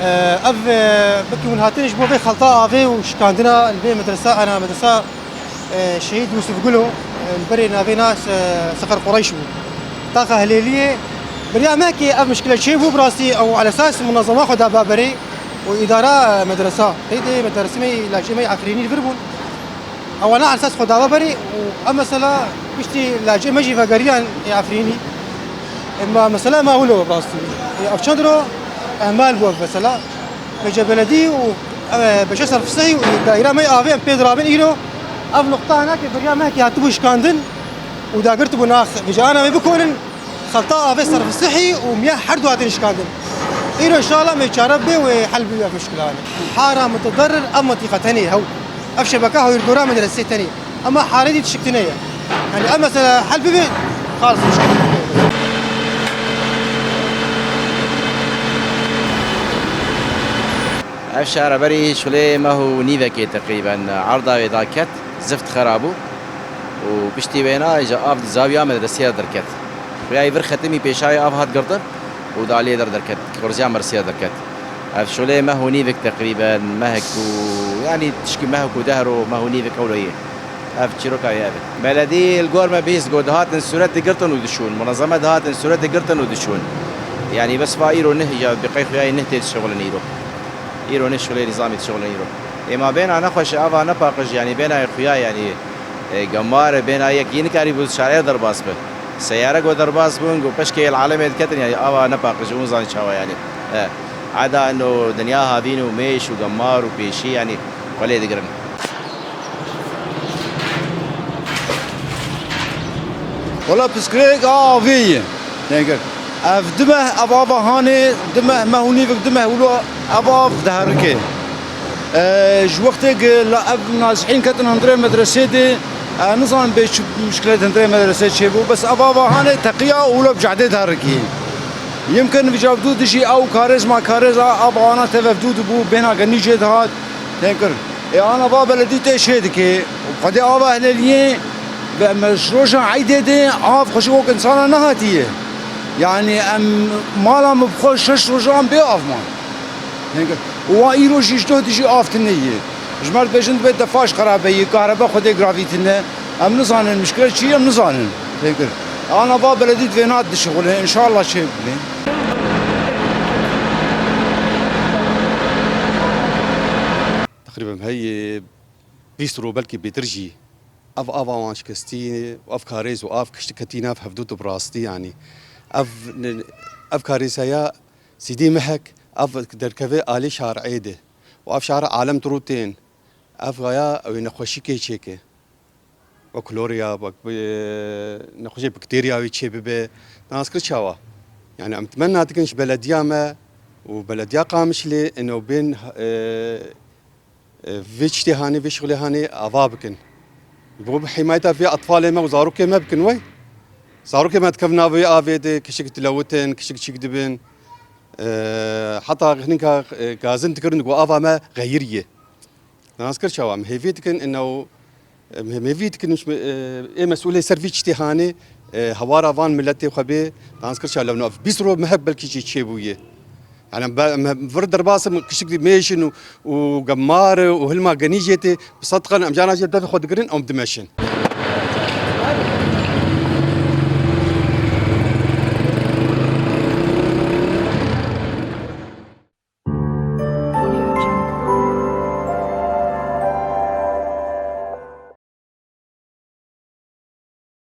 اف بكي من هاتنش بو في خلطاء في وشكاندنا البي مدرسه انا مدرسه شهيد يوسف قلو البري نافي ناس صقر قريش طاقه هليليه بريا ماكي اف مشكله شيء بو براسي او على اساس منظمه خدها بابري واداره مدرسه هيدي مدرسه مي لاجمي عفريني الفربون او انا على اساس خدها بابري واما مثلا بشتي لاجمي جي فقريان عفريني اما مثلا ما هو براسي افشندرو اهمال بو مثلا بجا بلدي وبش صرف صحي ودائره مي افي ام بيدرابين ايرو اف نقطه هناك بريا ماكي هاتبوش كاندن وداقرت بناخ بجا انا ما بكون خلطاء في الصرف الصحي ومياه حردو هاتنش كاندن إيرو إن شاء الله ما يتشارب به ويحل بيه مشكلة هذه حارة متضرر أما منطقة ثانية هو أف شبكة هو يردورها مدرسة ثانية أما حارة دي تشكتنية يعني أما مثلا حل بيه خالص مشكلة اف شارع بري شولي ما هو نيفكي تقريبا عرضه ذاكت زفت خرابو وبشتي بينا اجا اف زاويه مدرسيه دركت وياي فر ختمي بيشاي اف هات قردر ودالي دركت كورزيا مرسيه دركت اف شولي ما هو نيفك تقريبا مهك يعني تشكي مهك ودهرو ما هو نيفك اولويه اف تشيروكا يابي بلدي الجورما بيس جود هات سورات قرطن ودشون منظمه هات سورات قرطن ودشون يعني بس فايرو نهجا بقيخ وياي نهتي الشغل نيرو ايرو نشولي نظامي شغل ايرو اما بين انا خوش افا نباقش يعني بين اخويا يعني جمار بين يكين كاري بو شارع درباس به سياره جو درباس بون جو بشكي العالم كتن يعني افا نباقش وزان شوا يعني عدا انه دنيا هابين وميش وجمار وبيشي يعني ولا يدقرن والله بسكريك في نقدر اف دمه ابابا هاني دمه ما هو نيفك دمه ولو اباب دهركه جو وقتك لا اب ناجحين كتن هندري مدرسه دي نظام بيش مشكله هندري مدرسه شيبو بس ابابا هاني تقيا ولو بجعده دهركي يمكن بجابدو دشي او كاريزما كاريزا ابا انا تفدود بو بينا غني جد هات تنكر انا بابا بلديته شيدك وقدي ابا اهليه بمشروع عيده دي عاف خشوك انسان نهاتيه يعني مالا مبخوش شش رجام بيقف مان هيك وايرو شيشتو تجي افتنيه جمال بجند بيت دفاش خرابيه كهرباء خدي جرافيتنا ام نزان المشكله شي ام نزان هيك انا باب بلديت فينات الشغل ان شاء الله شيء تقريبا هي بيسترو بلكي بيترجي اف افا وانش كستي واف كاريز واف كشتكتينا في حدود براستي يعني اف كاريسايا سيدي محك اف دركفي الي شارع عيده واف شارع عالم تروتين اف غايا وين خوشي كيشيكي وكلوريا نخوشي بكتيريا ويتشي بي ناس كرشاوا يعني ام اتمنى تكنش بلديا ما وبلديا قامش لي انه بين فيشتي هاني في شغلي هاني افابكن بو حمايتها في اطفال ما وزاروكي ما بكن وي صاروكي ما تكفنا في افيد كشك تلوتن كشك تشك دبن حتى هنيك غازن تكرن جو افا ما غيريه ناس كرشوا ام هيفيتكن انه مهميتكن مش اي مسؤوليه سيرفيس تهاني هوارا فان ملتي خبي ناس كرشوا لو نوف بيسرو محب كيشي تشيبويه يعني فرد رباسم كشك ميشن وقمار وهلما غنيجتي بصدقا ام جانا جدا خد قرن ام دمشن